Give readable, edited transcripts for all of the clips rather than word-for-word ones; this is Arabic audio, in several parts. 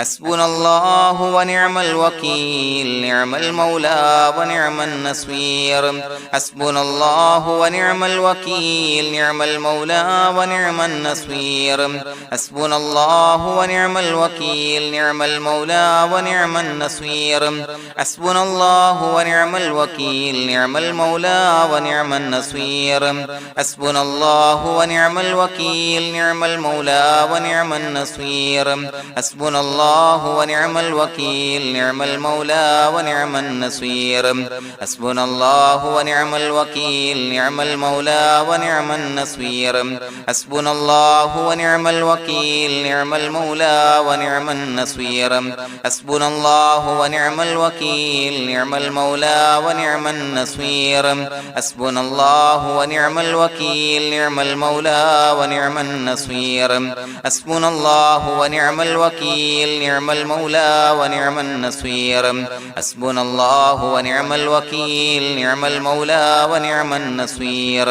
حسبنا الله ونعم الوكيل نعم المولى ونعم النصير حسبنا الله ونعم الوكيل نعم المولى ونعم النصير حسبنا الله ونعم الوكيل نعم المولى ونعم النصير حسبنا الله ونعم الوكيل نعم المولى ونعم النصير حسبنا الله ونعم الوكيل نعم المولى ونعم النصير حسبنا الله ونعم الوكيل نعم المولى ونعم النصير حسبنا الله ونعم الوكيل نعم المولى ونعم النصير حسبنا الله ونعم الوكيل نعم المولى ونعم النصير حسبنا الله ونعم الوكيل نعم المولى ونعم النصير حسبنا الله ونعم الوكيل نعم المولى ونعم النصير حسبنا الله ونعم الوكيل نعم المولى ونعم النصير حسبنا الله ونعم الوكيل نعم المولى ونعم النصير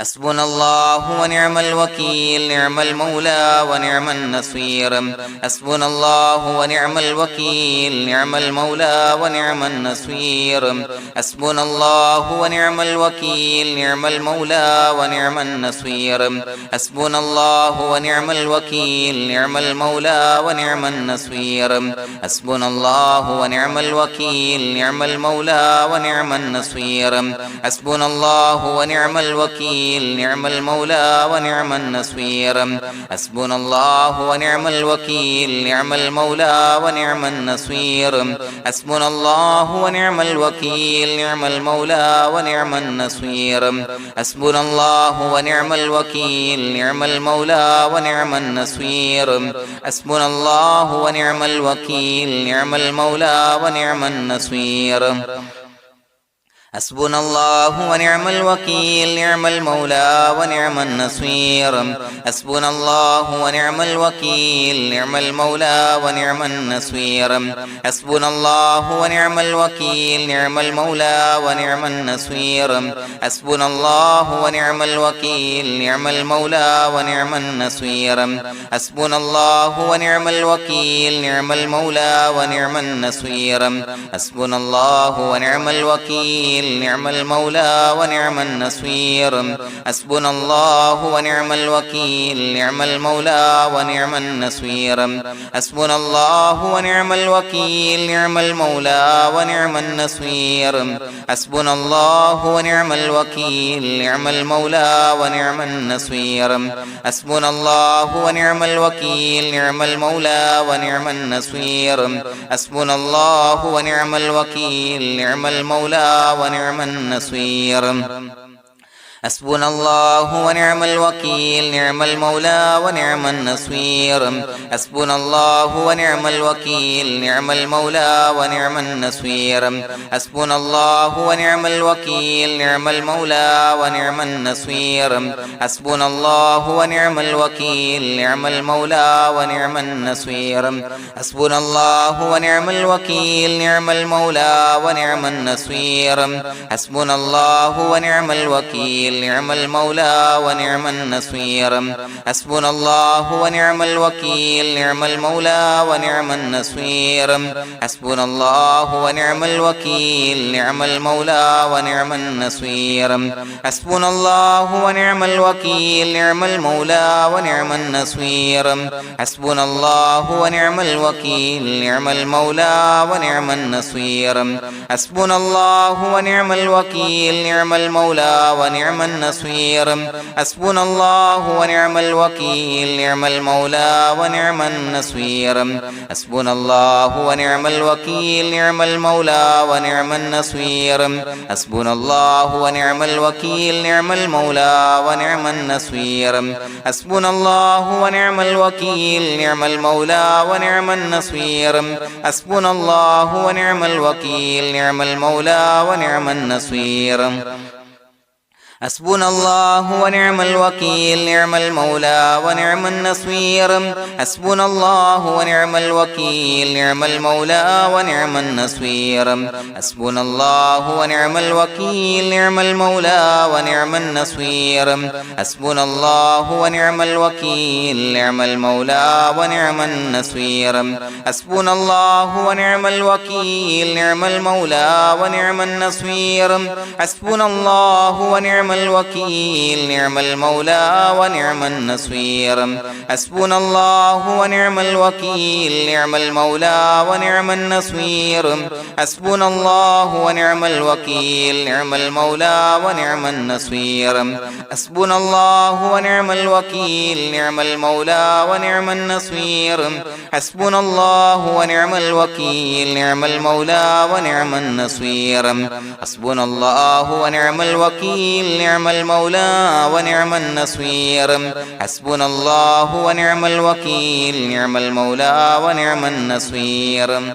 حسبنا الله ونعم الوكيل نعم المولى ونعم النصير حسبنا الله ونعم الوكيل نعم المولى ونعم النصير حسبنا الله ونعم الوكيل نعم المولى ونعم النصير حسبنا الله ونعم الوكيل نعم المولى ونعم النصير حسبنا الله ونعم الوكيل نعم المولى ونعم النصير حسبنا الله ونعم الوكيل نعم المولى ونعم النصير حسبنا الله ونعم الوكيل نعم المولى ونعم النصير حسبنا الله ونعم الوكيل نعم المولى ونعم النصير حسبنا الله ونعم الوكيل نعم المولى ونعم النصير حسبنا الله ونعم الوكيل نعم المولى ونعم النصير حسبنا الله ونعم الوكيل نعم المولى ونعم النصير حسبنا الله ونعم الوكيل نعم المولى ونعم النصير حسبنا الله ونعم الوكيل نعم المولى ونعم النصير حسبنا الله ونعم الوكيل نعم المولى ونعم النصير حسبنا الله ونعم الوكيل نعم المولى ونعم النصير حسبنا الله ونعم الوكيل نعم المولى ونعم النصير حسبنا الله ونعم الوكيل نعم المولى ونعم النصير حسبنا الله ونعم الوكيل نعم المولى ونعم النصير حسبنا الله ونعم الوكيل نعم المولى ونعم النصير حسبنا الله ونعم الوكيل نعم المولى ونعم النصير حسبنا الله ونعم الوكيل نعم المولى ونعم النصير حسبنا الله ونعم الوكيل نعم المولى ونعم النصير حسبنا الله ونعم الوكيل نعم المولى ونعم النصير حسبنا الله ونعم الوكيل نعم المولى ونعم النصير حسبنا الله ونعم الوكيل نعم المولى ونعم النصير حسبنا الله ونعم الوكيل نعم المولى ونعم النصير حسبنا الله ونعم الوكيل نعم المولى ونعم النصير حسبنا الله ونعم الوكيل نعم المولى ونعم النصير حسبنا الله ونعم الوكيل نعم المولى ونعم النصير حسبنا الله ونعم الوكيل نعم المولى ونعم النصير حسبنا الله ونعم الوكيل نعم المولى ونعم النصير حسبنا الله ونعم الوكيل نعم المولى ونعم النصير حسبنا الله ونعم الوكيل نعم المولى ونعم النصير حسبنا الله ونعم الوكيل نعم المولى ونعم النصير حسبنا الله ونعم الوكيل نعم المولى ونعم النصير حسبنا الله ونعم الوكيل نعم المولى ونعم النصير حسبنا الله ونعم الوكيل نعم المولى ونعم النصير حسبنا الله ونعم الوكيل نعم المولى ونعم النصير حسبنا الله ونعم الوكيل نعم المولى ونعم النصير حسبنا الله ونعم الوكيل نعم المولى ونعم النصير حسبنا الله ونعم الوكيل نعم المولى ونعم النصير حسبنا الله ونعم الوكيل نعم المولى ونعم النصير حسبنا الله ونعم الوكيل نعم المولى ونعم النصير حسبنا الله ونعم الوكيل نعم المولى ونعم النصير حسبنا الله ونعم الوكيل نعم المولى ونعم النصير حسبنا الله ونعم الوكيل نعم المولى ونعم النصير حسبنا الله ونعم الوكيل نعم المولى ونعم النصير حسبنا الله ونعم الوكيل نعم المولى ونعم النصير حسبنا الله ونعم الوكيل نعم المولى ونعم النصير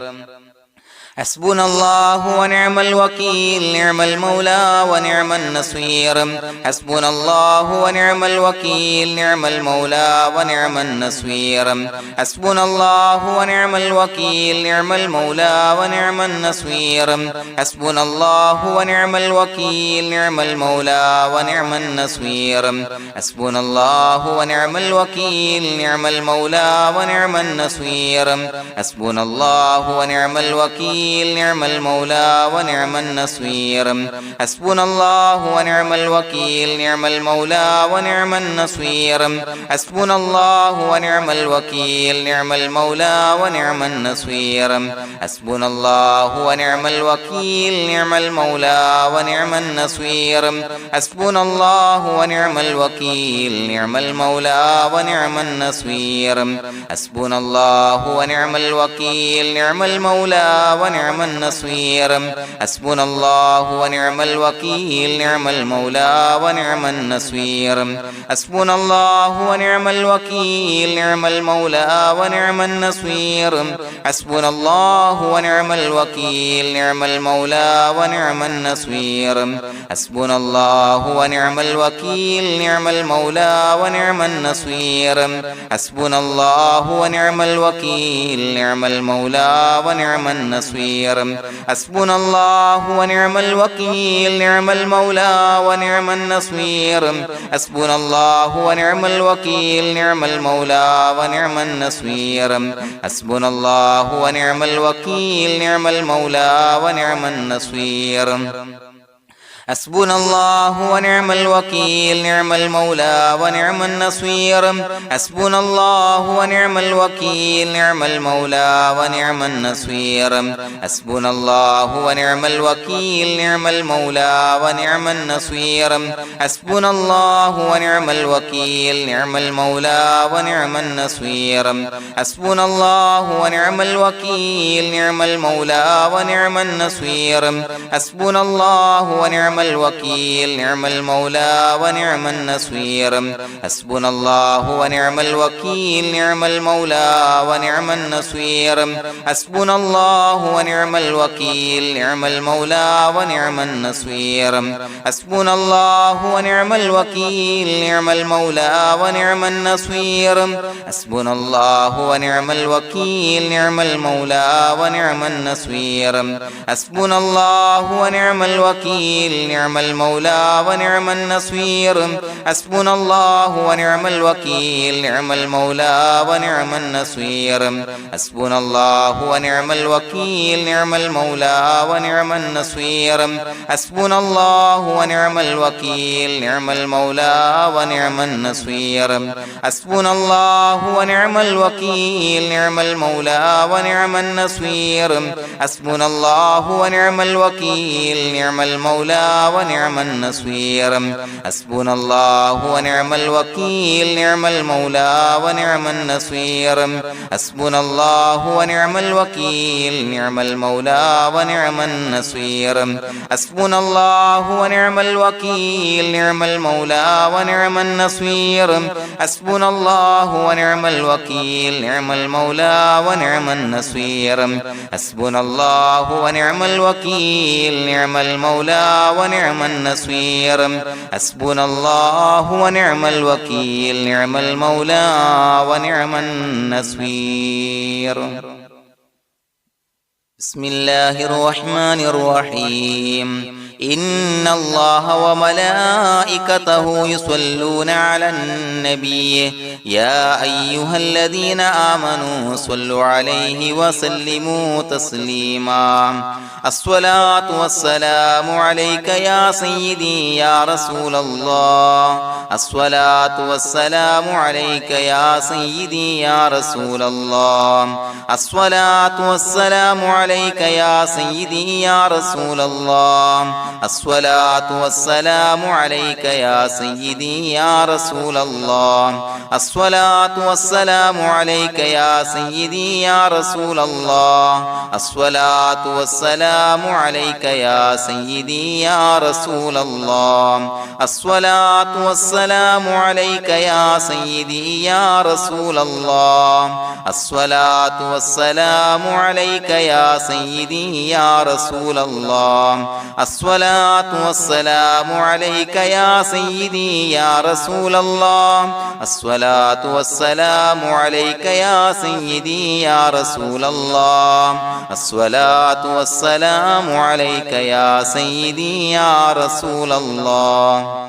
حسبنا الله ونعم الوكيل نعم المولى ونعم النصير حسبنا الله ونعم الوكيل نعم المولى ونعم النصير حسبنا الله ونعم الوكيل نعم المولى ونعم النصير حسبنا الله ونعم الوكيل نعم المولى ونعم النصير حسبنا الله ونعم الوكيل نعم المولى ونعم النصير حسبنا الله ونعم الوكيل نعم المولى ونعم النصير حسبنا الله ونعم الوكيل نعم المولى ونعم النصير حسبنا الله ونعم الوكيل نعم المولى ونعم النصير حسبنا الله ونعم الوكيل نعم المولى ونعم النصير حسبنا الله ونعم الوكيل نعم المولى ونعم النصير حسبنا الله ونعم الوكيل نعم المولى ونعم النصير حسبنا الله ونعم الوكيل نعم المولى ونعم النصير حسبنا الله ونعم الوكيل نعم المولى ونعم النصير حسبنا الله ونعم الوكيل نعم المولى ونعم النصير حسبنا الله ونعم الوكيل نعم المولى ونعم النصير حسبنا الله ونعم الوكيل نعم المولى ونعم النصير حسبنا الله ونعم الوكيل نعم المولى ونعم النصير حسبنا الله ونعم الوكيل نعم المولى ونعم النصير حسبنا الله ونعم الوكيل نعم المولى ونعم النصير حسبنا الله ونعم الوكيل نعم المولى ونعم النصير حسبنا الله ونعم الوكيل نعم المولى ونعم النصير حسبنا الله ونعم الوكيل نعم المولى ونعم النصير حسبنا الله ونعم الوكيل نعم المولى ونعم النصير حسبنا الله ونعم الوكيل نعم المولى ونعم النصير حسبنا الله ونعم الوكيل نعم المولى ونعم النصير حسبنا الله ونعم الوكيل نعم المولى ونعم النصير حسبنا الله ونعم الوكيل نعم المولى ونعم النصير حسبنا الله ونعم الوكيل نعم المولى ونعم النصير حسبنا الله ونعم الوكيل نعم المولى ونعم النصير حسبنا الله ونعم الوكيل نعم المولى ونعم النصير حسبنا الله ونعم الوكيل نعم المولى ونعم النصير حسبنا الله ونعم الوكيل نعم المولى ونعم النصير حسبنا الله ونعم الوكيل نعم المولى ونعم النصير حسبنا الله ونعم الوكيل نعم المولى ونعم النصير حسبنا الله ونعم الوكيل نعم المولى ونعم النصير حسبنا الله ونعم الوكيل نعم المولى ونعم النصير حسبنا الله ونعم الوكيل نعم المولى ونعم النصير حسبنا الله ونعم الوكيل نعم المولى ونعم النصير حسبنا الله ونعم الوكيل نعم المولى ونعم النصير حسبنا الله ونعم الوكيل نعم المولى ونعم النصير حسبنا الله ونعم الوكيل نعم المولى ونعم النصير بسم الله الرحمن الرحيم إن الله وملائكته يصلون على النبي يا أيها الذين آمنوا صلوا عليه وسلموا تسليما الصلاة والسلام عليك يا سيدي يا رسول الله الصلاة والسلام عليك يا سيدي يا رسول الله الصلاة والسلام عليك يا سيدي يا رسول الله الصلاة والسلام عليك يا سيدي يا رسول الله الصلاة والسلام عليك يا سيدي يا رسول الله الصلاة والسلام عليك يا سيدي يا رسول الله الصلاة والسلام عليك يا سيدي يا رسول الله الصلاة والسلام عليك يا سيدي يا رسول الله الصلاة والسلام عليك يا سيدي يا رسول الله الصلاة والسلام عليك يا سيدي يا رسول الله الصلاة والسلام عليك يا سيدي يا رسول الله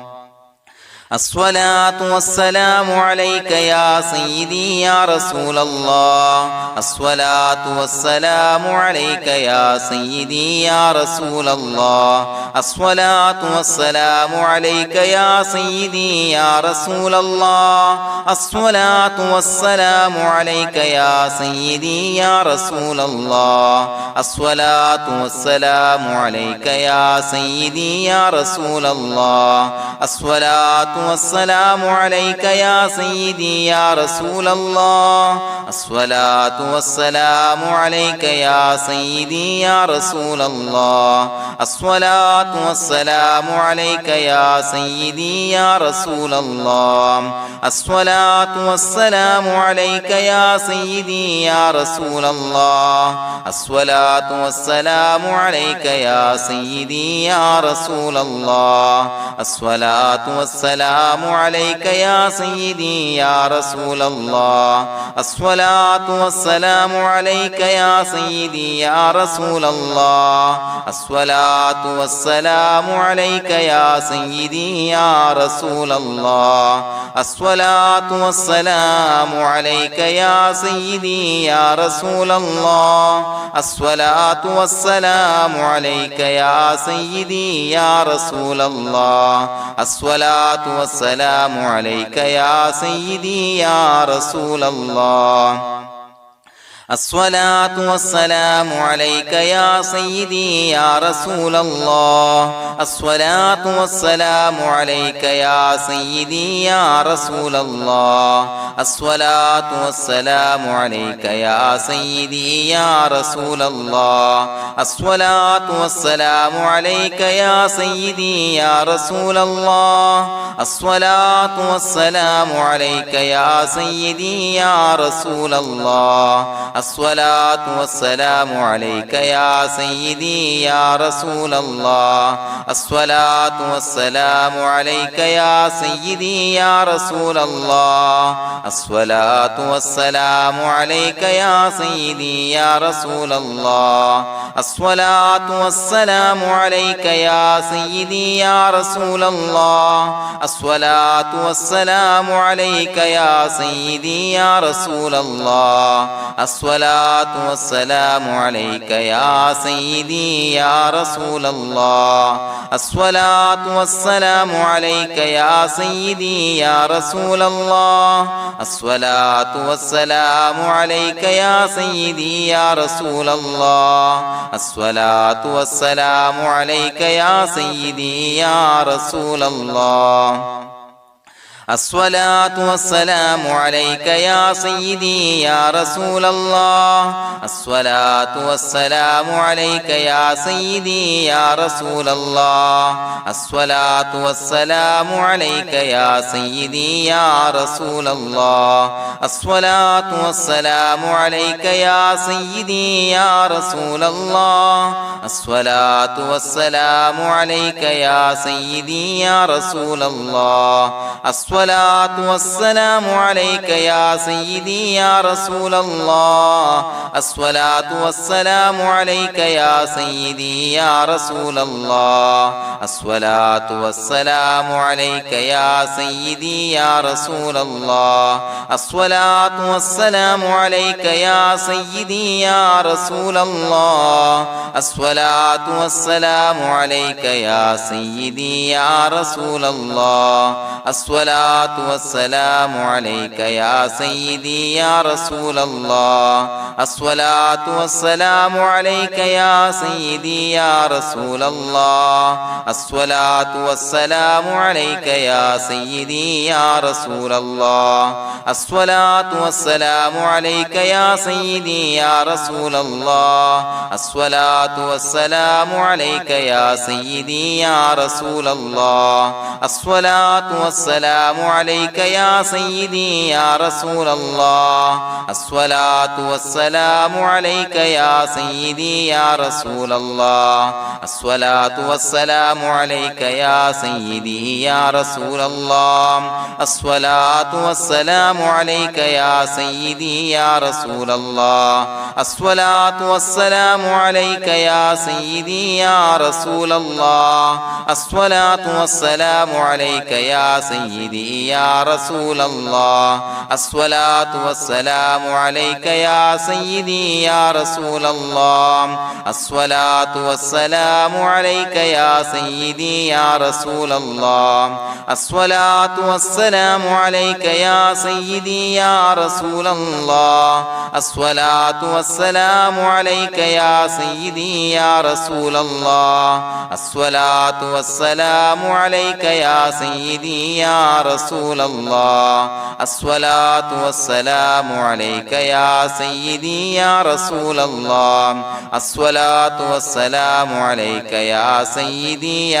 الصلاة والسلام عليك يا سيدي يا رسول الله الصلاة والسلام عليك يا سيدي يا رسول الله الصلاة والسلام عليك يا سيدي يا رسول الله الصلاة والسلام عليك يا سيدي يا رسول الله الصلاة والسلام عليك يا سيدي يا رسول الله الصلاة والسلام عليك يا سيدي يا رسول الله الصلاة والسلام عليك يا سيدي يا رسول الله الصلاة والسلام عليك يا سيدي يا رسول الله الصلاة والسلام عليك يا سيدي يا رسول الله الصلاة والسلام عليك يا سيدي يا رسول الله الصلاة والسلام عليك يا سيدي يا رسول الله الصلاة والسلام عليك يا سيدي يا رسول الله الصلاة والسلام عليك يا سيدي يا رسول الله الصلاة والسلام عليك يا سيدي يا رسول الله الصلاة والسلام عليك يا سيدي يا رسول الله الصلاة والسلام عليك يا سيدي يا رسول الله الصلاة والسلام عليك يا سيدي يا رسول الله الصلاة والسلام عليك يا سيدي يا رسول الله الصلاة والسلام عليك يا سيدي يا رسول الله الصلاة والسلام عليك يا سيدي يا رسول الله الصلاة والسلام عليك يا سيدي يا رسول الله الصلاة والسلام عليك يا سيدي يا رسول الله الصلاة والسلام عليك يا سيدي يا رسول الله الصلاة والسلام عليك يا سيدي يا رسول الله الصلاة والسلام عليك يا سيدي يا رسول الله الصلاة والسلام عليك يا سيدي يا رسول الله الصلاة والسلام عليك يا سيدي يا رسول الله الصلاة والسلام عليك يا سيدي يا رسول الله الصلاة والسلام عليك يا سيدي يا رسول الله الصلاة والسلام عليك يا سيدي يا رسول الله الصلاة والسلام عليك يا سيدي يا رسول الله الصلاة والسلام عليك يا سيدي يا رسول الله الصلاة والسلام عليك يا سيدي يا رسول الله الصلاة والسلام عليك يا سيدي يا رسول الله الصلاة والسلام عليك يا سيدي يا رسول الله الصلاة والسلام عليك يا سيدي يا رسول الله الصلاة والسلام عليك يا سيدي يا رسول الله الصلاة والسلام عليك يا سيدي يا رسول الله الصلاة والسلام عليك يا سيدي يا رسول الله الصلاة والسلام عليك يا سيدي يا رسول الله الصلاة والسلام عليك يا سيدي يا رسول الله الصلاة والسلام عليك يا سيدي يا رسول الله الصلاة والسلام عليك يا سيدي يا رسول الله الصلاة والسلام عليك يا سيدي يا رسول الله الصلاة والسلام عليك يا سيدي يا رسول الله الصلاة والسلام عليك يا سيدي يا رسول الله الصلاة والسلام عليك يا سيدي يا رسول الله الصلاة والسلام عليك يا سيدي يا رسول الله الصلاة والسلام عليك يا سيدي يا رسول الله الصلاة والسلام عليك يا سيدي يا رسول الله الصلاة والسلام عليك يا سيدي يا رسول الله الصلاة والسلام عليك يا سيدي يا رسول الله الصلاة والسلام عليك يا سيدي يا رسول الله الصلاة والسلام عليك يا سيدي يا رسول الله الصلاة والسلام عليك يا سيدي يا رسول الله الصلاة والسلام عليك يا سيدي يا رسول الله الصلاة والسلام عليك يا سيدي يا رسول الله الصلاة والسلام عليك يا سيدي يا رسول الله الصلاة والسلام عليك يا سيدي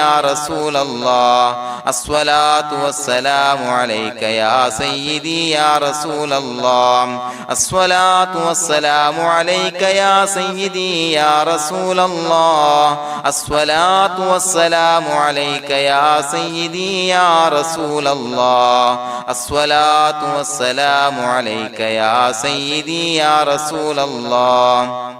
يا رسول الله الصلاة والسلام عليك يا سيدي يا رسول الله الصلاة والسلام عليك يا سيدي يا رسول الله الصلاة والسلام عليك يا سيدي يا رسول الله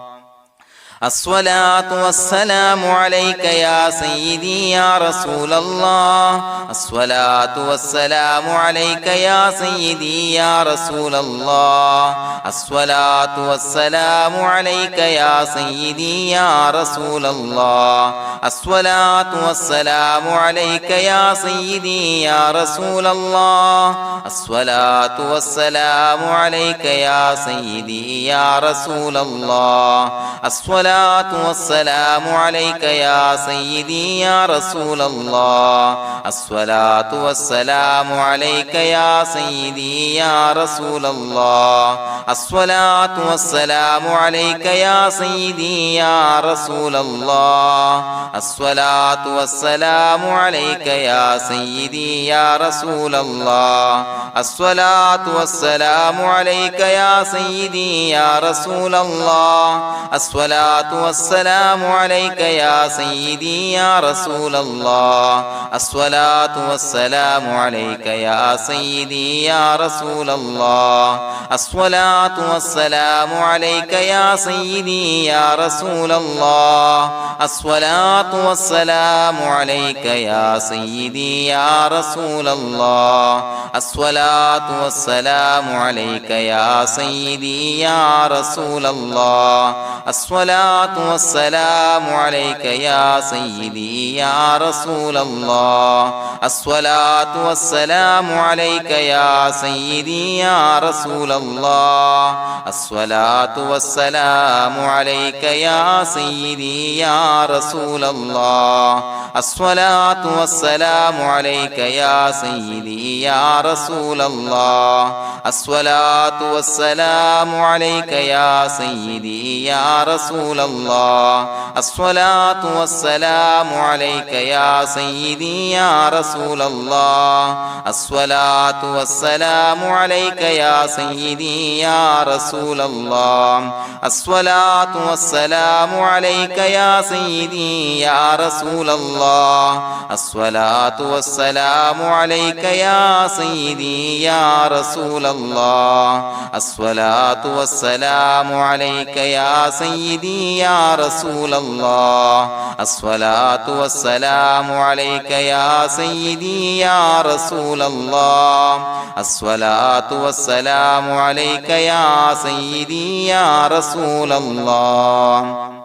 الصلاة والسلام عليك يا سيدي يا رسول الله الصلاة والسلام عليك يا سيدي يا رسول الله الصلاة والسلام عليك يا سيدي يا رسول الله الصلاة والسلام عليك يا سيدي يا رسول الله الصلاة والسلام عليك يا سيدي يا رسول الله الصلاة والسلام عليك يا سيدي يا رسول الله الصلاة والسلام عليك يا سيدي يا رسول الله الصلاة والسلام عليك يا سيدي يا رسول الله الصلاة والسلام عليك يا سيدي يا رسول الله الصلاة والسلام عليك يا سيدي يا رسول الله الصلاة والسلام عليك يا سيدي يا رسول الله الصلاة والسلام عليك يا سيدي يا رسول الله الصلاة والسلام عليك يا سيدي يا رسول الله الصلاة والسلام عليك يا سيدي يا رسول الله الصلاة والسلام عليك يا سيدي يا رسول الله الصلاة الصلاة والسلام عليك يا سيدي يا رسول الله الصلاة والسلام عليك يا سيدي يا رسول الله الصلاة والسلام عليك يا سيدي يا رسول الله الصلاة والسلام عليك يا سيدي يا رسول الله الصلاة والسلام عليك يا سيدي يا رسول الله الصلاة والسلام عليك يا سيدي يا رسول الله الصلاة والسلام عليك يا سيدي يا رسول الله الصلاة والسلام عليك يا سيدي يا رسول الله الصلاة والسلام عليك يا سيدي يا رسول الله الصلاة والسلام عليك يا سيدي يا رسول الله الصلاة والسلام عليك يا سيدي يا رسول الله الصلاة والسلام عليك يا سيدي يا رسول الله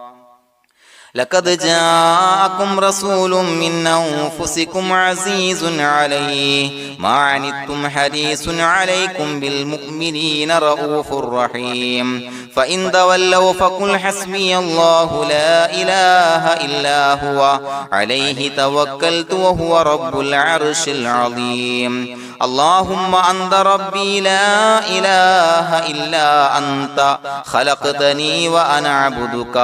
لقد جاءكم رسول من أنفسكم عزيز عليه ما عنتم حريص عليكم بالمؤمنين رؤوف رحيم فإن تولوا فقل حسبي الله لا إله إلا هو عليه توكلت وهو رب العرش العظيم اللهم أنت ربي لا إله إلا أنت خلقتني وأنا عبدك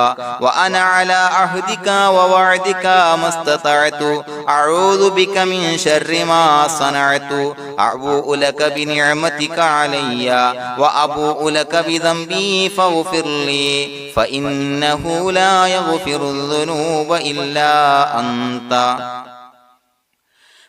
وأنا على عهدك ووعدك ما استطعت أعوذ بك من شر ما صنعت أبوء لك بنعمتك علي وأبوء لك بذنبي فاغفر لي فإنه لا يغفر الذنوب إلا أنت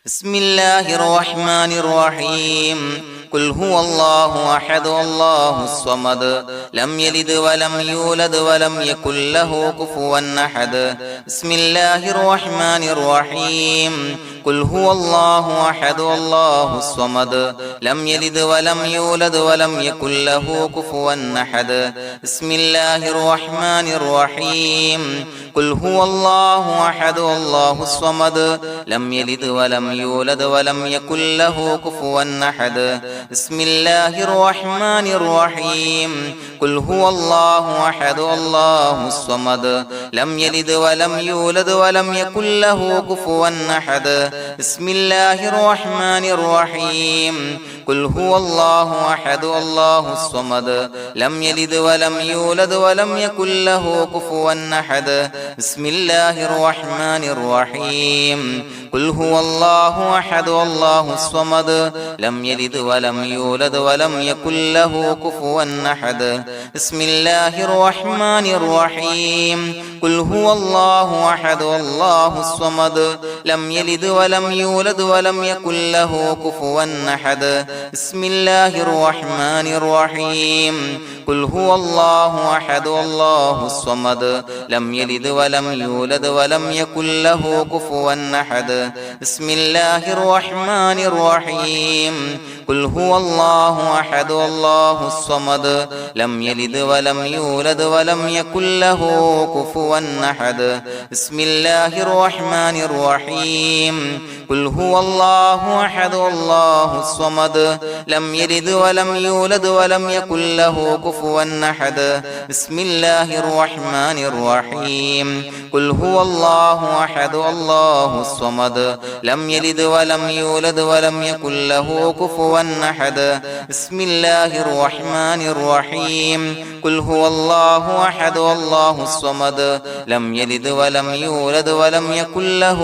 بسم الله الرحمن الرحيم قل هو الله أحد الله الصمد لم يلد ولم يولد ولم يكن له كفوا أحد بسم الله الرحمن الرحيم قل هو الله أحد الله الصمد لم يلد ولم يولد ولم يكن له كفوا أحد بسم الله الرحمن الرحيم قل هو الله أحد الله الصمد لم يلد ولم يولد ولم يكن له كفوا أحد بسم الله الرحمن الرحيم قل هو الله أحد الله الصمد لم يلد ولم يولد ولم يكن له كفوا أحد بسم الله الرحمن الرحيم قل هو الله أحد الله الصمد لم يلد ولم يولد ولم يكن له كفوا أحد بسم الله الرحمن الرحيم قل هو الله أحد الله الصمد لم يلد ولم يولد ولم يكن له كفوا أحد بسم الله الرحمن الرحيم قل هو الله أحد الله الصمد لم يلد ولم يولد ولم يكن له كفوا أحد بسم الله الرحمن الرحيم قل هو الله أحد الله الصمد لم يلد ولم يولد ولم يكن له كفوا أحد بسم الله الرحمن الرحيم قل هو الله أحد الله الصمد لم يلد ولم يولد ولم يكن له كفوا أحد بسم الله الرحمن الرحيم قل هو الله أحد الله الصمد لم يلد ولم يولد ولم يكن له كفوا أحد بسم الله الرحمن الرحيم قل هو الله أحد الله الصمد لم يلد ولم يولد ولم يكن له كفوا أحد بسم الله الرحمن الرحيم قل هو الله أحد الله الصمد لم يلد ولم يولد ولم يكن له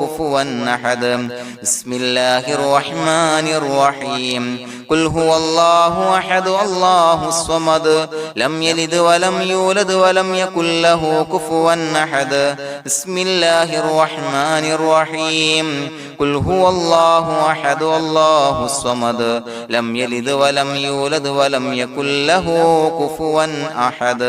كفوا أحد بسم الله الرحمن الرحيم قل هو الله أحد الله الصمد لم يلد ولم يولد ولم يكن له كفوا أحد بسم الله الرحمن الرحيم قل هو الله أحد الله الصمد لم يلد ولم يولد ولم يكن له كفوا أحد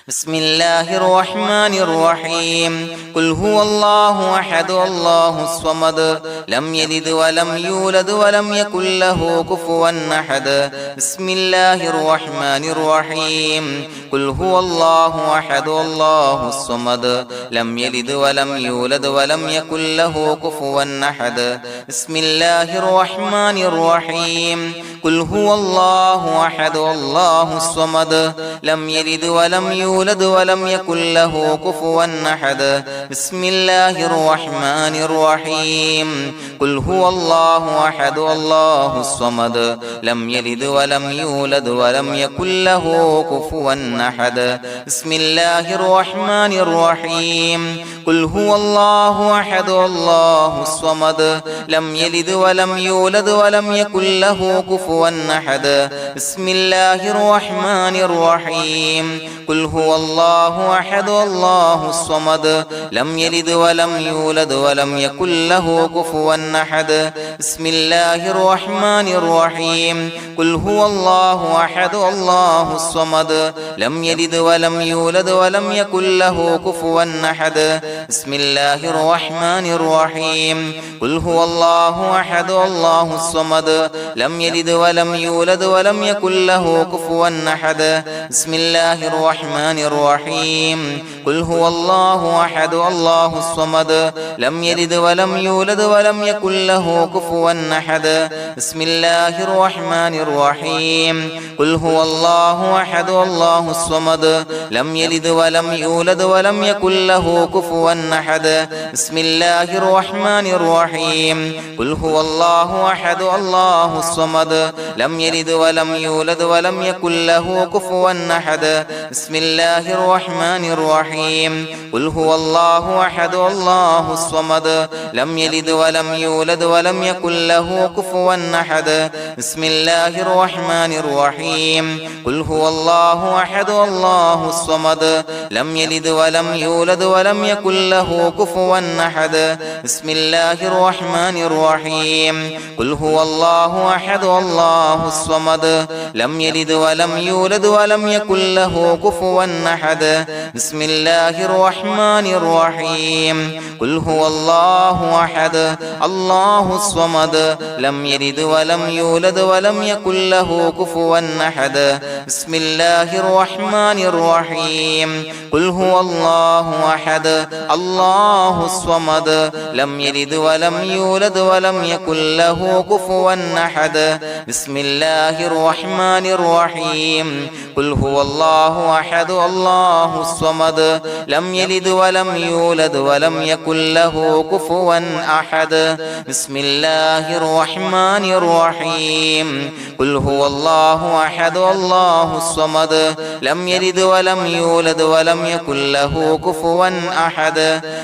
بسم الله الرحمن الرحيم قل هو الله أحد الله الصمد لم يلد ولم يولد ولم يكن له كفوا أحد بسم الله الرحمن الرحيم قل هو الله أحد الله الصمد لم يلد ولم يولد ولم يكن له كفوا أحد بسم الله الرحمن الرحيم قل هو الله أحد الله الصمد لم يلد ولم يولد ولم يكن له كفوا أحد بسم الله الرحمن الرحيم قل هو الله أحد الله الصمد لم يلد ولم يولد ولم يكن له كفوا أحد بسم الله الرحمن الرحيم قل هو الله أحد الله الصمد لم يلد ولم يولد ولم يكن له كفوا أحد بسم الله الرحمن الرحيم قل هو الله أحد الله الصمد لم يلد ولم يولد ولم يكن له كفوا أحد بسم الله الرحمن الرحيم قل هو الله أحد الله الصمد لم يلد ولم يولد ولم يكن له كفوا أحد بسم الله الرحمن الرحيم قل هو الله أحد الله الصمد لم يلد ولم يولد ولم يكن له كفوا أحد بسم الله الرحمن الرحيم قل هو الله أحد الله الصمد لم يلد ولم يولد ولم يكن له كفوا أحد بسم الله الرحمن الرحيم قل هو الله أحد الله الصمد لم يلد ولم يولد ولم يكن له كفوا أحد بسم الله الرحمن الرحيم قل هو الله أحد الله الصمد لم يلد ولم يولد ولم يكن له كفوا أحد بسم الله الرحمن الرحيم قل هو الله أحد الله الصمد لم يلد ولم يولد ولم يكن له كفوا أحد بسم الله الرحمن الرحيم قل هو الله أحد الله الصمد لم يلد ولم يولد ولم يكن له كفوا أحد بسم الله الرحمن الرحيم قل هو الله أحد الله الصمد لم يلد ولم يولد ولم يكن له كفوا أحد بسم الله الرحمن الرحيم قل هو الله أحد الله الصمد لم يلد ولم يولد ولم يكن له كفوا أحد بسم الله الرحمن الرحيم قل هو الله أحد الله الصمد لم يلد ولم يولد ولم يكن له كفوا أحد بسم الله الرحمن الرحيم قل هو الله أحد الله الصمد لم يلد ولم يولد ولم يكن له كفوا أحد بسم الله الرحمن الرحيم قل هو الله أحد الله الصمد لم يلد ولم يولد ولم يكن له كفوا أحد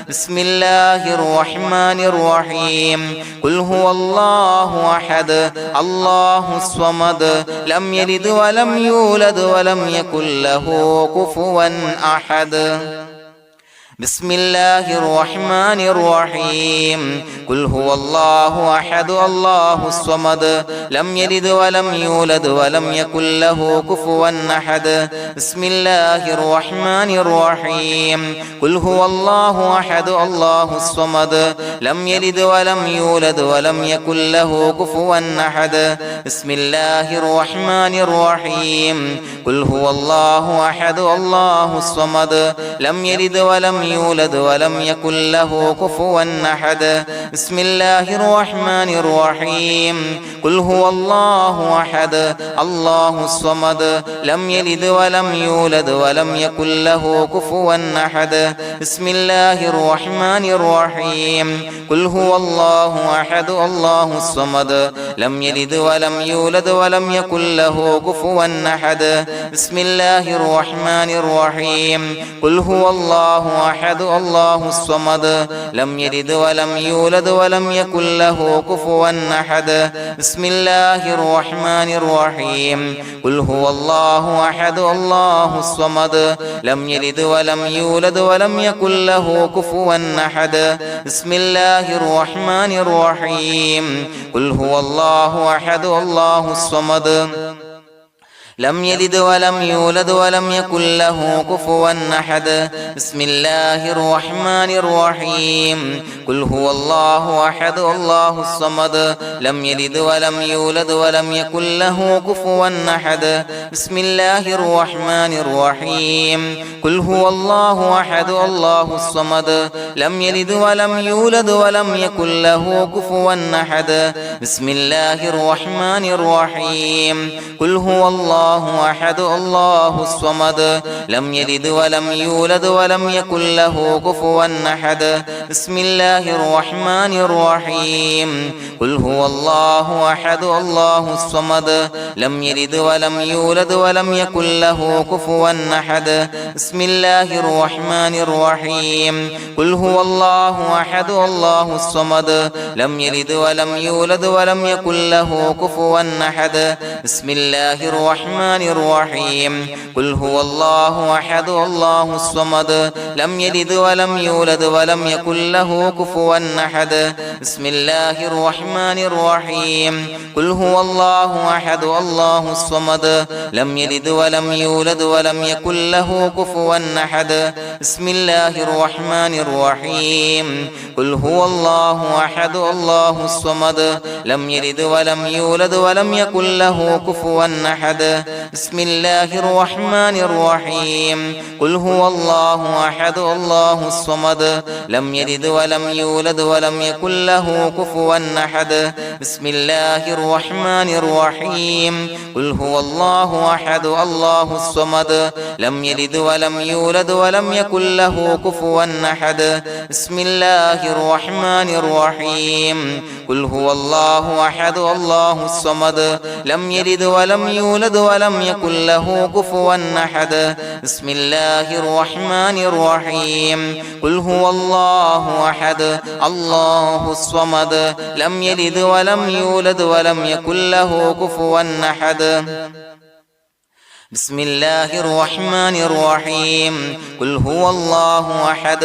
بسم الله الرحمن الرحيم قل هو الله أحد الله الصمد لم يلد ولم يولد ولم يكن له كفوا أحد بسم الله الرحمن الرحيم قل هو الله أحد الله الصمد لم يلد ولم يولد ولم يكن له كفوا أحد بسم الله الرحمن الرحيم قل هو الله أحد الله الصمد لم يلد ولم يولد ولم يكن له كفوا أحد بسم الله الرحمن الرحيم قل هو الله أحد الله الصمد لم يلد ولم يولد ولم يكن له كفوا أحد بسم الله الرحمن الرحيم قل هو الله أحد الله الصمد لم يلد ولم يولد ولم يكن له كفوا أحد بسم الله الرحمن الرحيم قل هو الله أحد الله الصمد لم يلد ولم يولد ولم يكن له كفوا أحد بسم الله الرحمن الرحيم قل هو الله أحد الله الصمد لم يلد ولم يولد ولم يكن له كفوا أحد بسم الله الرحمن الرحيم قل هو الله أحد الله الصمد لم يلد ولم يولد ولم يكن له كفوا أحد بسم الله الرحمن الرحيم قل هو الله أحد الله الصمد لم يلد ولم يولد ولم يكن له كفوا أحد بسم الله الرحمن الرحيم قل هو الله أحد الله الصمد لم يلد ولم يولد ولم يكن له كفوا أحد بسم الله الرحمن الرحيم قل هو الله أحد الله الصمد لم يلد ولم يولد ولم يكن له كفوا أحد بسم الله الرحمن الرحيم قل هو الله أحد الله الصمد لم يلد ولم يولد ولم يكن له كفوا أحد بسم الله الرحمن الرحيم قل هو الله أحد الله الصمد لم يلد ولم يولد ولم يكن له كفوا أحد بسم الله الرحمن الرحيم قل هو الله أحد الله الصمد لم يلد ولم يولد ولم يكن له كفوا أحد بسم الله الرحمن الرحيم قل هو الله أحد الله الصمد لم يلد ولم يولد ولم يكن له كفوا أحد بسم الله الرحمن الرحيم قل هو الله أحد الله الصمد لم يلد ولم يولد ولم يكن له كفوا أحد بسم الله الرحمن الرحيم قل هو الله أحد الله الصمد لم يلد ولم يولد ولم يكن له كفوا أحد بسم الله الرحمن الرحيم قل هو الله أحد الله الصمد لم يلد ولم يولد ولم يكن له كفوا أحد بسم الله الرحمن الرحيم قل هو الله أحد الله الصمد لم يلد ولم يولد ولم يكن له كفوا أحد بسم الله الرحمن الرحيم قل هو الله أحد الله الصمد لم يلد ولم يولد ولم يكن له كفوا أحد بسم الله الرحمن الرحيم قل هو الله أحد الله الصمد لم يلد ولم يولد ولم يكن له كفوا أحد بسم الله الرحمن الرحيم قل هو الله أحد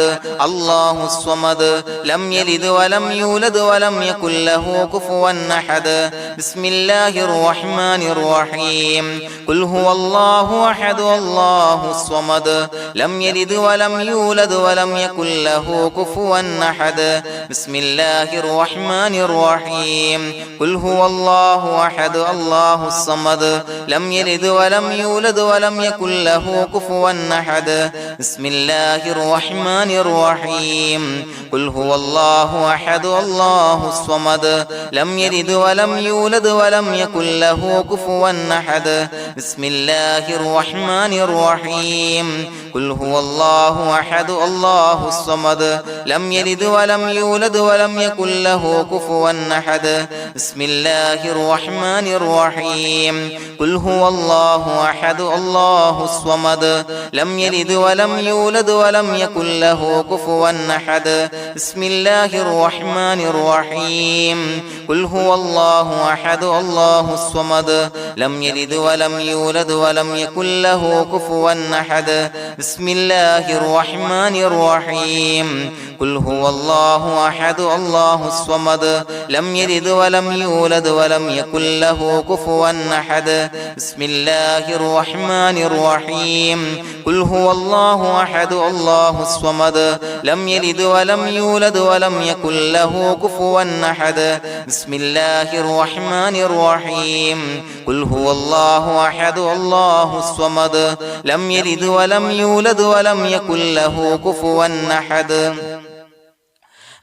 الله الصمد لم يلد ولم يولد ولم يكن له كفوا أحد بسم الله الرحمن الرحيم قل هو الله أحد الله الصمد لم يلد ولم يولد ولم يكن له كفوا أحد بسم الله الرحمن الرحيم قل هو الله أحد الله الصمد لم يلد ولم يولد ولم يكن له كفوا أحد بسم الله الرحمن الرحيم قل هو الله أحد الله الصمد لم يلد ولم يولد ولم يكن له كفوا أحد بسم الله الرحمن الرحيم قل هو الله أحد الله الصمد لم يلد ولم يولد ولم يكن له كفوا أحد بسم الله الرحمن الرحيم قل هو الله أحد الله الصمد لم يلد ولم يولد ولم يكن له كفوا أحد بسم الله الرحمن الرحيم قل هو الله أحد الله الصمد لم يلد ولم يولد ولم يكن له كفوا أحد بسم الله الرحمن الرحيم قل هو الله أحد الله الصمد لم يلد ولم يولد ولم يكن له كفوا أحد بسم الله الرحمن الرحيم قل هو الله أحد الله الصمد لم يلد ولم يولد ولم يكن له كفوا أحد بسم الله الرحمن الرحيم قل هو الله أحد الله الصمد لم يلد ولم يولد ولم يكن له كفوا أحد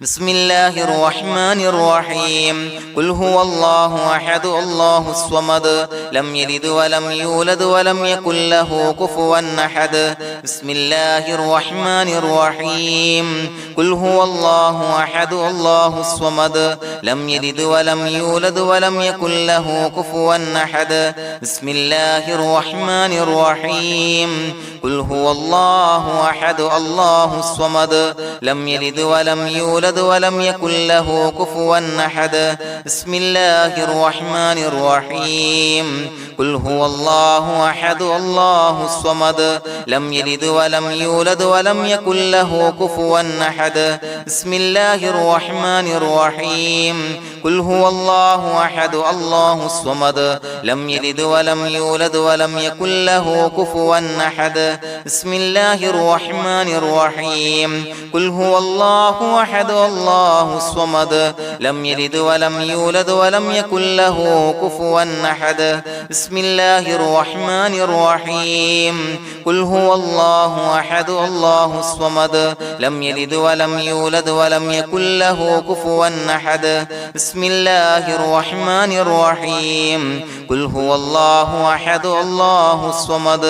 بسم الله الرحمن الرحيم قل هو الله أحد الله الصمد لم يلد ولم يولد ولم يكن له كفوا أحد بسم الله الرحمن الرحيم قل هو الله أحد الله الصمد لم يلد ولم يولد ولم يكن له كفوا أحد بسم الله الرحمن الرحيم قل هو الله أحد الله الصمد لم يلد ولم يولد يولد ولم يكن له كفوا أحد بسم الله الرحمن الرحيم قل هو الله أحد الله الصمد لم يلد ولم يولد ولم يكن له كفوا أحد بسم الله الرحمن الرحيم قل هو الله أحد الله الصمد لم يلد ولم يولد ولم يكن له كفوا أحد بسم الله الرحمن الرحيم قل هو الله أحد الله الصمد لم يلد ولم يولد ولم يكن له كفوا أحد بسم الله الرحمن الرحيم قل هو الله أحد الله الصمد لم يلد ولم يولد ولم يكن له كفوا أحد بسم الله الرحمن الرحيم قل هو الله أحد الله الصمد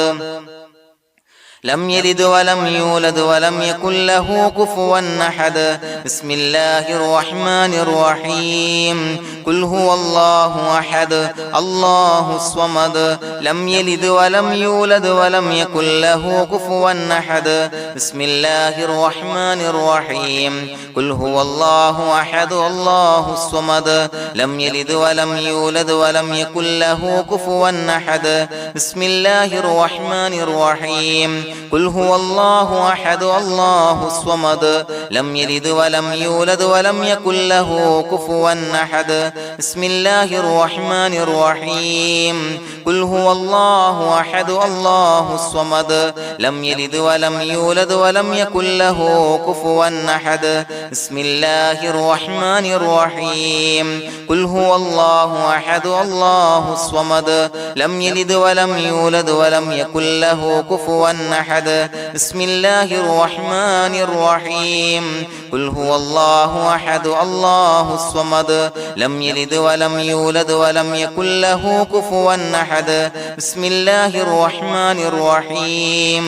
لم يلد ولم يولد ولم يكن له كفوا أحد بسم الله الرحمن الرحيم قل هو الله أحد الله الصمد لم يلد ولم يولد ولم يكن له كفوا أحد بسم الله الرحمن الرحيم قل هو الله أحد الله الصمد لم يلد ولم يولد ولم يكن له كفوا أحد بسم الله الرحمن الرحيم قل هو الله أحد الله الصمد لم يلد ولم يولد ولم يكن له كفوا أحد بسم الله الرحمن الرحيم قل هو الله أحد الله الصمد لم يلد ولم يولد ولم يكن له كفوا أحد بسم الله الرحمن الرحيم قل هو الله أحد الله الصمد لم يلد ولم يولد ولم يكن له كفوا أحد بسم الله الرحمن الرحيم قل هو الله أحد الله الصمد لم يلد ولم يولد ولم يكن له كفوا أحد بسم الله الرحمن الرحيم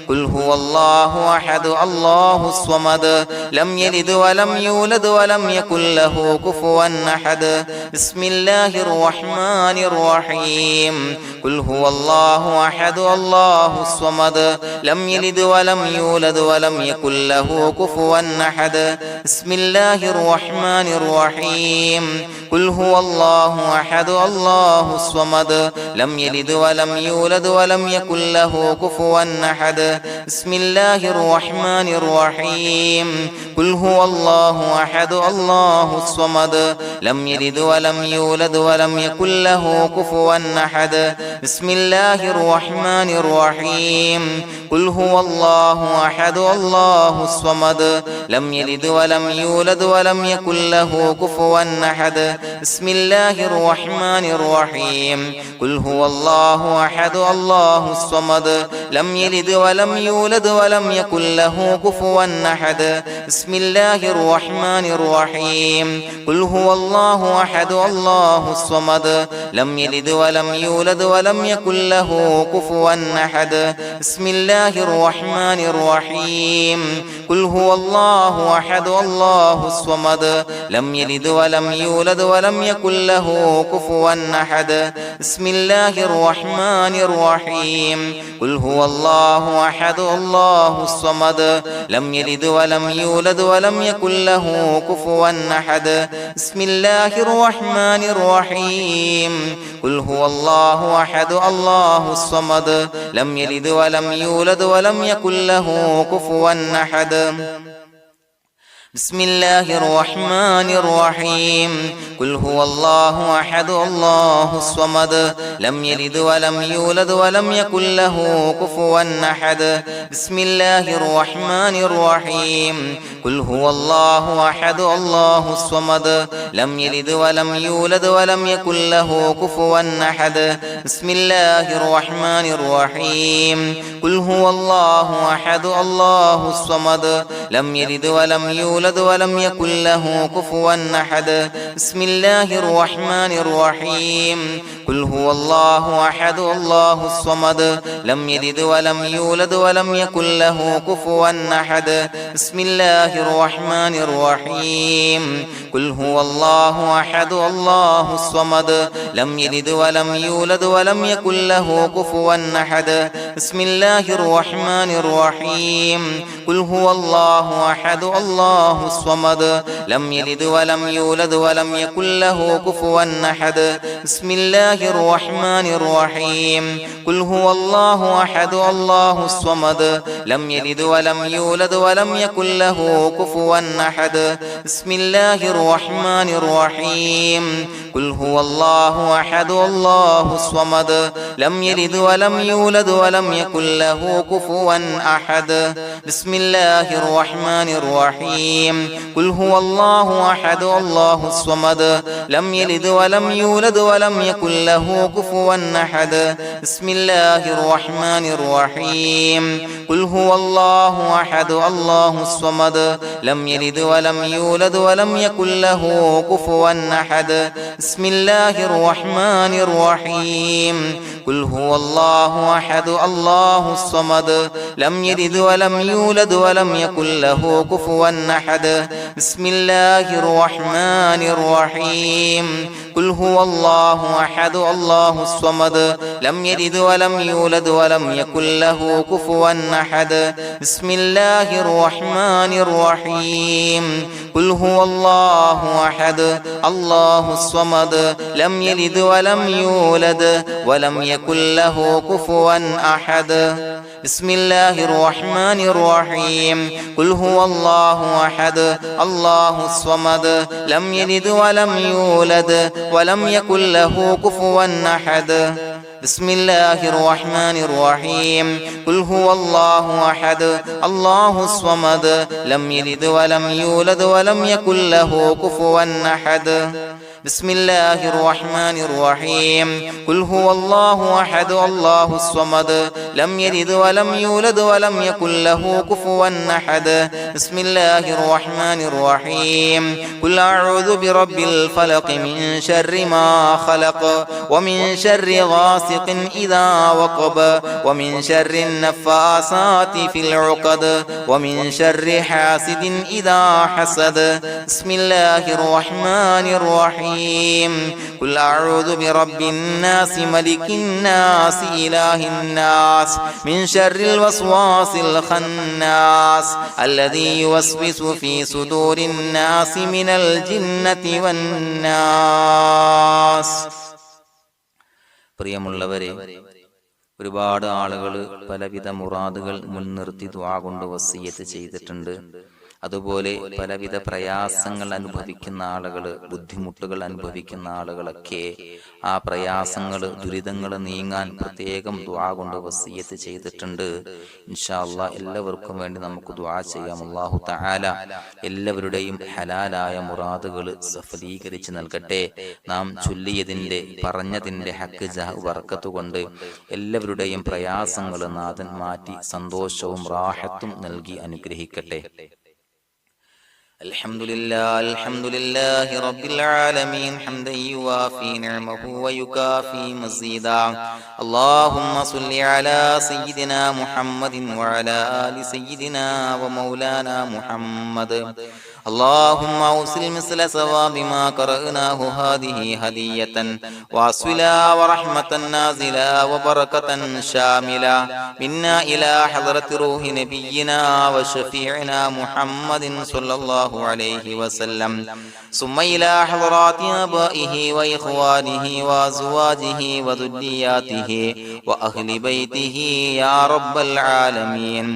قل هو الله أحد الله الصمد لم يلد ولم يولد ولم يكن له كفوا أحد بسم الله الرحمن الرحيم قل هو الله أحد الله الصمد لم يلد ولم يولد ولم يكن له كفوا أحد بسم الله الرحمن الرحيم قل هو الله أحد الله الصمد لم يلد ولم يولد ولم يكن له كفوا أحد بسم الله الرحمن الرحيم قل هو الله أحد الله الصمد لم يلد ولم يولد ولم يكن له كفوا أحد بسم الله الرحمن الرحيم قل هو الله أحد الله الصمد لم يلد ولم يولد ولم يكن له كفوا أحد بسم الله الرحمن الرحيم قل هو الله أحد الله الصمد لم يلد ولم يولد ولم يكن له كفوا أحد بسم الله الرحمن الرحيم قل هو الله أحد الله الصمد لم يلد ولم يولد ولم يكن له كفوا أحد بسم الله الرحمن الرحيم قل هو الله أحد الله الصمد لم يلد ولم يولد ولم يكن له كفوا أحد بسم الله الرحمن الرحيم قل هو الله أحد الله الصمد لم يلد ولم يولد ولم يكن له كفوا أحد بسم الله الرحمن الرحيم قل هو الله أحد الله الصمد لم يلد ولم يولد ولم يكن له كفوا أحد بسم الله الرحمن الرحيم قل هو الله أحد الله الصمد لم يلد ولم يولد ولم يكن له كفوا أحد بسم الله الرحمن الرحيم قل هو الله أحد الله الصمد لم يلد ولم يولد ولم يكن له كفوا أحد بسم الله الرحمن الرحيم قل هو الله أحد الله الصمد لم يلد ولم يولد ولم يكن له كفوا أحد بسم الله الرحمن الرحيم قل هو الله أحد الله الصمد لم يلد ولم يولد ولم يكن له كفوا أحد بسم الله الرحمن الرحيم قل هو الله أحد الله الصمد لم يلد ولم يولد ولم يكن له كفوا أحد بسم الله الرحمن الرحيم قل هو الله الله أحد الله الصمد لم يلد ولم يولد ولم يكن له كفوا أحد بسم الله الرحمن الرحيم قل هو الله أحد الله الصمد لم يلد ولم يولد ولم يكن له كفوا أحد بسم الله الرحمن الرحيم قل هو الله أحد الله الصمد لم يلد ولم يولد ولم يكن له كفوا أحد بسم الله الرحمن الرحيم قل هو الله أحد الله الصمد لم يلد ولم يولد ولم يكن له كفوا أحد بسم الله الرحمن الرحيم قل هو الله أحد الله الصمد لم يلد ولم يولد ولم يكن له كفوا أحد بسم الله الرحمن الرحيم قل هو الله أحد الله الصمد لم يلد ولم يولد ولم يكن له كفوا أحد بسم الله الرحمن الرحيم قل هو الله أحد الله الصمد لم يلد ولم يولد ولم يكن له كفوا أحد بسم الله الرحمن الرحيم قل هو الله أحد الله الصمد لم يلد ولم يولد ولم يكن له كفوا أحد بسم الله الرحمن الرحيم قل هو الله أحد الله الصمد لم يلد ولم يولد ولم يكن له كفوا أحد بسم الله الرحمن الرحيم قل هو الله أحد الله الصمد لم يلد ولم يولد ولم يكن له كفوا أحد بسم الله الرحمن الرحيم قل هو الله أحد الله الصمد لم يلد ولم يولد ولم يكن له كفوا أحد بسم الله الرحمن الرحيم قل أعوذ برب الفلق من شر ما خلق ومن شر غاسق إذا وقب ومن شر النفاثات في العقد ومن شر حاسد إذا حسد بسم الله الرحمن الرحيم قل أعوذ برب الناس ملك الناس إله الناس من شر الوسواس الخناس الذي يوسوس في صدور الناس من الجنة والناس. പ്രിയമുള്ളവരെ, ഒരുപാട് ആളുകൾ പലവിധ മുറാദുകൾ മുൻനിർത്തി ദുആ കൊണ്ട് വസിയ്യത്ത് ചെയ്തിട്ടുണ്ട്. അതുപോലെ പലവിധ പ്രയാസങ്ങൾ അനുഭവിക്കുന്ന ആളുകൾ, ബുദ്ധിമുട്ടുകൾ അനുഭവിക്കുന്ന ആളുകളൊക്കെ ആ പ്രയാസങ്ങൾ, ദുരിതങ്ങൾ നീങ്ങാൻ പ്രത്യേകം ദുആ കൊണ്ട് വസിയ്യത്ത് ചെയ്തിട്ടുണ്ട്. ഇൻഷാ അല്ലാഹ് എല്ലാവർക്കും വേണ്ടി നമുക്ക് ദുആ ചെയ്യാം. അല്ലാഹു തആല എല്ലാവരുടെയും ഹലാലായ മുറാദുകൾ സഫലീകരിച്ച് നൽകട്ടെ. നാം ചൊല്ലിയതിന്റെ, പറഞ്ഞതിന്റെ ഹക്ക് ജാഹ് ബർക്കത്ത് കൊണ്ട് എല്ലാവരുടെയും പ്രയാസങ്ങൾ നാഥൻ മാറ്റി സന്തോഷവും റാഹത്തും നൽകി അനുഗ്രഹിക്കട്ടെ. الحمد لله رب العالمين حمدا يوافي نعمه ويكافي مزيدا. اللهم صل على سيدنا محمد وعلى آل سيدنا ومولانا محمد. اللهم أوصل مثل ثواب ما قرأناه هذه هدية واصلا ورحمة نازلا وبركة شاملة منا إلى حضرة روح نبينا وشفيعنا محمد صلى الله عليه وسلم، ثم إلى حضرات آبائه وإخوانه وأزواجه وذرياته وأهل بيته يا رب العالمين،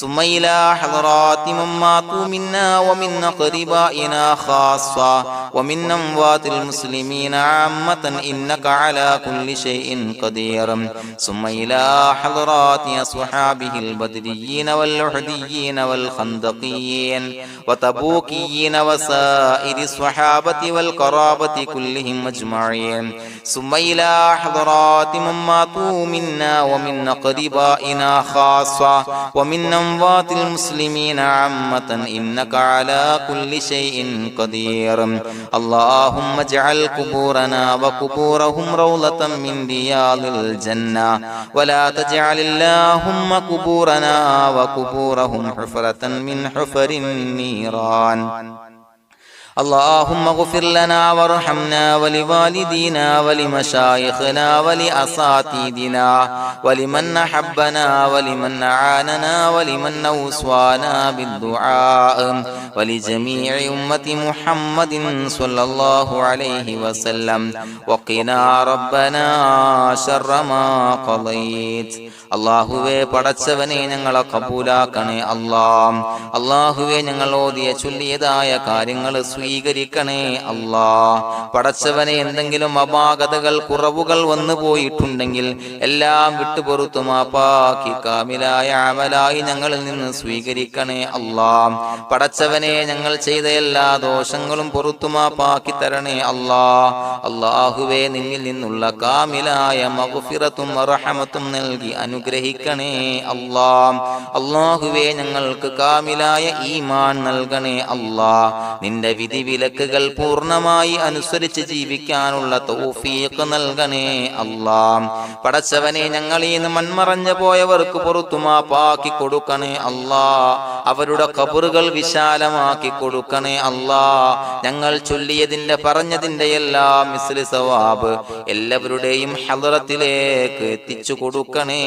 ثم إلى حضرات من ماتوا منا ومن أقربائنا خاصة ومن أموات المسلمين عامة إنك على كل شيء قدير، ثم إلى حضرات أصحابه البدريين والأحديين والخندقيين وتبوكيين وسائر الصحابة والقرابة كلهم أجمعين، ثم إلى حضرات من ماتوا منا ومن أقربائنا خاصة ومن أموات المسلمين عامة إنك على كل شيء قدير. اللهم اجعل قبورنا وقبورهم روضة من رياض الجنة، ولا تجعل اللهم قبورنا وقبورهم حفرة من حفر النيران. اللهم اغفر لنا وارحمنا ولوالدينا ولمشايخنا ولأساتذتنا ولمن أحبنا ولمن أعاننا ولمن أوصانا بالدعاء ولجميع أمة محمد صلى الله عليه وسلم وقنا ربنا شر ما قضيت. അള്ളാഹുവേ പടച്ചവനെ ഞങ്ങളെ കബൂലാക്കണേ അല്ലാഹ്. അള്ളാഹുവേ ഞങ്ങൾ ഓതിയ ചൊല്ലിയതായ കാര്യങ്ങൾ സ്വീകരിക്കണേ അല്ലാഹ്. പടച്ചവനെ എന്തെങ്കിലും അപാകതകൾ കുറവുകൾ വന്നു പോയിട്ടുണ്ടെങ്കിൽ എല്ലാം വിട്ടുപൊറുത്തു മാപ്പാക്കി കാമിലായ അമലായി ഞങ്ങളിൽ നിന്ന് സ്വീകരിക്കണേ അല്ലാഹ്. പടച്ചവനെ ഞങ്ങൾ ചെയ്ത എല്ലാ ദോഷങ്ങളും പൊറുത്തു മാപ്പാക്കി തരണേ അല്ലാഹ്. അള്ളാഹുവേ നിന്നിൽ നിന്നുള്ള കാമിലായ മഗ്ഫിറത്തും റഹമത്തും നൽകി അനുഗ്രഹിക്കണേ അല്ലാഹ്. അല്ലാഹുവേ ഞങ്ങൾക്ക് കാമിലായ ഈമാൻ നൽകണേ അല്ലാഹ്. നിന്റെ വിധി വിലക്കുകൾ പൂർണ്ണമായി അനുസരിച്ച് ജീവിക്കാനുള്ള തൗഫീഖ് നൽകണേ അല്ലാഹ്. പടച്ചവനെ ഞങ്ങളിൽ നിന്ന് മൺമറഞ്ഞു പോയവർക്ക് പുറത്തു മാപ്പാക്കി കൊടുക്കണേ അല്ലാഹ്. അവരുടെ ഖബറുകൾ വിശാലമാക്കി കൊടുക്കണേ അല്ലാഹ്. ഞങ്ങൾ ചൊല്ലിയതിന്റെ പറഞ്ഞതിന്റെ എല്ലാം മിസ്ലി സവാബ് എല്ലാവരുടെയും ഹളറത്തിലേക്ക് എത്തിച്ചു കൊടുക്കണേ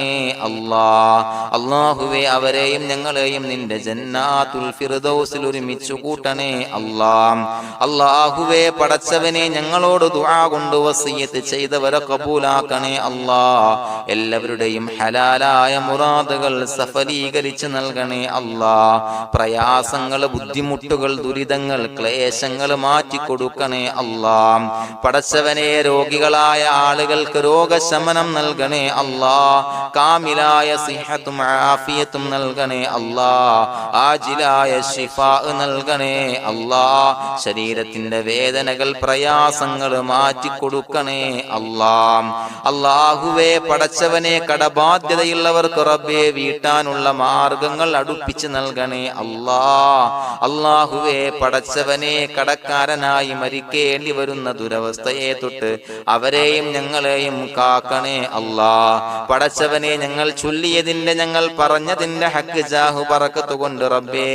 അല്ലാഹ്. അല്ലാഹുവേ അവരെയും ഞങ്ങളെയും നിന്റെ ജന്നാത്തുൽ ഫിർദൗസിൽ ഒരുമിച്ചു കൂട്ടണേ അല്ലാഹ്. അല്ലാഹുവേ പടച്ചവനെ ഞങ്ങളോട് ദുആ കൊണ്ട് വസിയത്ത് ചെയ്തവരെ കബൂലാക്കണേ അല്ലാഹ്. എല്ലാവരുടെയും ഹലാലായ മുറാദുകൾ സഫലീകരിച്ച് നൽകണേ അല്ലാഹ്. പ്രയാസങ്ങൾ, ബുദ്ധിമുട്ടുകൾ, ദുരിതങ്ങൾ, ക്ലേശങ്ങൾ മാറ്റിക്കൊടുക്കണേ അല്ലാഹ്. പടച്ചവനെ രോഗികളായ ആളുകൾക്ക് രോഗശമനം നൽകണേ അല്ലാഹ്. കാമിലായ സിഹത്തും ആഫിയത്തും നൽകണേ അല്ലാഹ്. ആജിലായ ശിഫാ നൽകണേ അല്ലാഹ്. ശരീരത്തിന്റെ വേദനകൾ, പ്രയാസങ്ങൾ മാറ്റിക്കൊടുക്കണേ അല്ലാഹ്. അല്ലാഹുവേ പടച്ചവനെ കടബാധ്യതയുള്ളവർക്ക് റബ്ബേ വീട്ടാനുള്ള മാർഗങ്ങൾ അടുപ്പിച്ച് നൽകണേ അല്ലാഹ്. അല്ലാഹുവേ പടച്ചവനെ കടക്കാരനായി മരിക്കേണ്ടി വരുന്ന ദുരവസ്ഥയെ തൊട്ട് അവരെയും ഞങ്ങളെയും കാക്കണേ അല്ലാഹ്. പടച്ചവനെ ഞങ്ങൾ ചൊല്ലിയതിന്റെ, ഞങ്ങൾ പറഞ്ഞതിന്റെ ഹക്ക് ജാഹു ബറക്കത്ത് കൊണ്ട് റബ്ബേ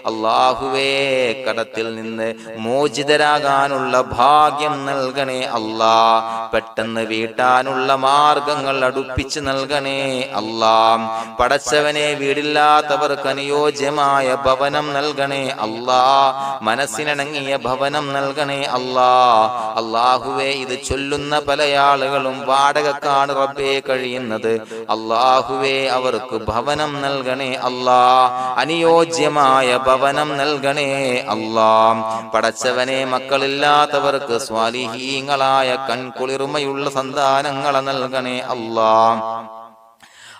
അല്ലാഹുവേ കടത്തിൽ നിന്ന് മോചിതരാകാനുള്ള ഭാഗ്യം നൽകണേ അല്ലാഹ്. പെട്ടെന്ന് വീട്ടാനുള്ള മാർഗങ്ങൾ അടുപ്പിച്ച് നൽകണേ അല്ലാഹ്. പടച്ചവനെ വീടില്ലാത്തവർക്ക് അനുയോജ്യമായ ഭവനം നൽകണേ അല്ലാഹ്. മനസ്സിനിണങ്ങിയ ഭവനം നൽകണേ അല്ലാഹ്. അല്ലാഹുവേ ഇത് ചൊല്ലുന്ന പല ആളുകളും വാടകക്കാണ് റബ്ബേ കഴിയുന്നത്. അല്ലാഹുവേ അവർക്ക് ഭവനം നൽകണേ അല്ലാഹ്. അനുയോജ്യമായ ഭവനം നൽകണേ അല്ലാഹ്. പടച്ചവനെ മക്കളില്ലാത്തവർക്ക് സ്വാലിഹീങ്ങളായ കൺകുളിർമയുള്ള സന്താനങ്ങളെ നൽകണേ അല്ലാഹ്.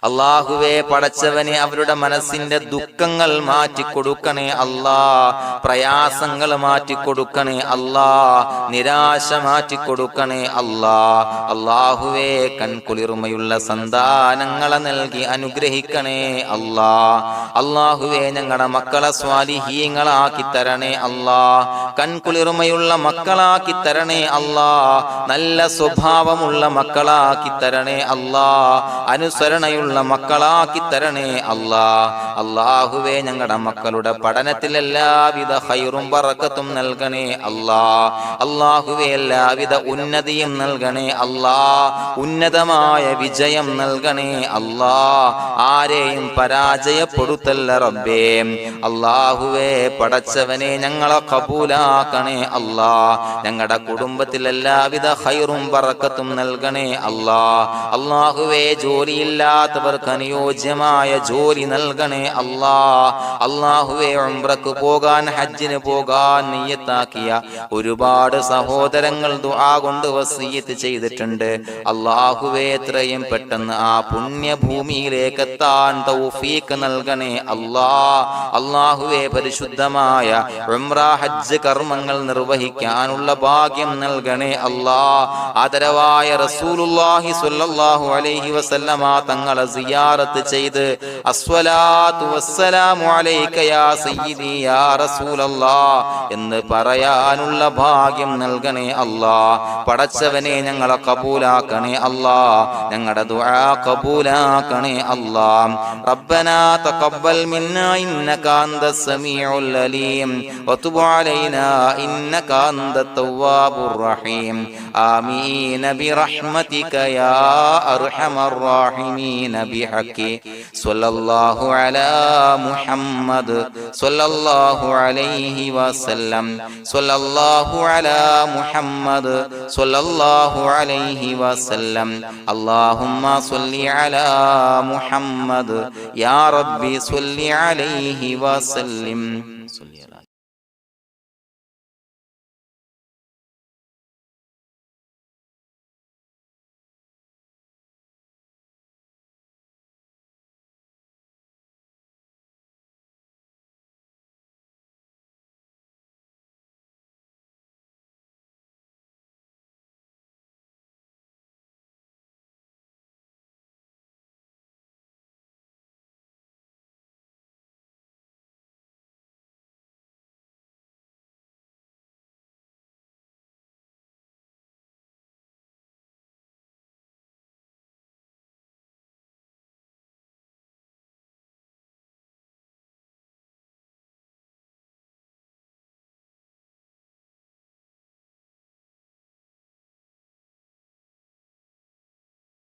അല്ലാഹുവേ പടച്ചവനെ അവരുടെ മനസ്സിന്റെ ദുഃഖങ്ങൾ മാറ്റിക്കൊടുക്കണേ അല്ലാഹ്. പ്രയാസങ്ങൾ മാറ്റിക്കൊടുക്കണേ അല്ലാഹ്. നിരാശ മാറ്റിക്കൊടുക്കണേ അല്ലാഹ്. അല്ലാഹുവേ കൺകുളിർമയുള്ള സന്താനങ്ങളെ നൽകി അനുഗ്രഹിക്കണേ അല്ലാഹ്. അല്ലാഹുവേ ഞങ്ങളുടെ മക്കളെ സ്വാലിഹീങ്ങളാക്കി തരണേ അല്ലാഹ്. കൺകുളിർമയുള്ള മക്കളാക്കി തരണേ അല്ലാഹ്. നല്ല സ്വഭാവമുള്ള മക്കളാക്കി തരണേ അല്ലാഹ്. അനുസരണയുള്ള മക്കളാക്കി തരണേ അല്ലാഹ്. അല്ലാഹുവേ ഞങ്ങളുടെ മക്കളുടെ പഠനത്തിൽ എല്ലാവിധ ഖൈറും ബറക്കത്തും നൽകണേ അല്ലാഹ്. അല്ലാഹുവേ എല്ലാവിധ ഉന്നതിയും നൽകണേ അല്ലാഹ്. ഉന്നതമായ വിജയം നൽകണേ അല്ലാഹ്. ആരെയും പരാജയപ്പെടുത്തല്ല റബ്ബേ. അല്ലാഹുവേ പടച്ചവനെ ഞങ്ങളെ കബൂലാക്കണേ അല്ലാഹ്. ഞങ്ങളുടെ കുടുംബത്തിൽ എല്ലാവിധ ഖൈറും ബറക്കത്തും നൽകണേ അല്ലാഹ്. അല്ലാഹുവേ ജോലിയില്ലാത്ത അനുയോജ്യമായ ജോലി നൽകണേ അല്ലാഹ്. അല്ലാഹുവേ ഉംറക്ക് പോകാൻ, ഹജ്ജിന് പോകാൻ നിയ്യത്താക്കിയ ഒരുപാട് സഹോദരങ്ങൾ ദുആ കൊണ്ട് വസിയത്ത് ചെയ്തിട്ടുണ്ട്. അല്ലാഹുവേ എത്രയും പെട്ടെന്ന് ആ പുണ്യഭൂമിയിലേക്ക് എത്താൻ തൗഫീഖ് നൽകണേ അല്ലാഹ്. അല്ലാഹുവേ പരിശുദ്ധമായ ഉംറ ഹജ്ജ് കർമ്മങ്ങൾ നിർവഹിക്കാനുള്ള ഭാഗ്യം നൽകണേ അല്ലാഹ്. ആദരവായ റസൂലുള്ളാഹി സ്വല്ലല്ലാഹു അലൈഹി വസല്ലമ തങ്ങളെ സിയാറത്ത് ചെയ്ത് അസ്സലാത്തു വസ്സലാമു അലൈക യാ സയ്യിദി യാ റസൂലല്ലാഹ് എന്ന് പറയാനുള്ള ഭാഗ്യം നൽകണേ അല്ലാഹ്. പടച്ചവനെ ഞങ്ങളെ കബൂലാക്കണേ അല്ലാഹ്, ഞങ്ങളുടെ ദുആ കബൂലാക്കണേ അല്ലാഹ്. റബ്ബനാ തഖബ്ബൽ മിന്നാ ഇന്നക അന്തസ് സമീഉൽ അലീം വതുബ് അലൈനാ ഇന്നക അന്തത് തവ്വാബുർ റഹീം. ആമീൻ ബിറഹ്മതിക യാ അർഹമർ റഹീമീൻ ബിഹഖി സ്വല്ലല്ലാഹു അലാ മുഹമ്മദ് സ്വല്ലല്ലാഹു അലൈഹി വസല്ലം സ്വല്ലല്ലാഹു അലാ മുഹമ്മദ് സ്വല്ലല്ലാഹു അലൈഹി വസല്ലം. അല്ലാഹുമ്മ സ്വല്ലി അലാ മുഹമ്മദ് യാ റബ്ബി സ്വല്ലി അലൈഹി വസല്ലം.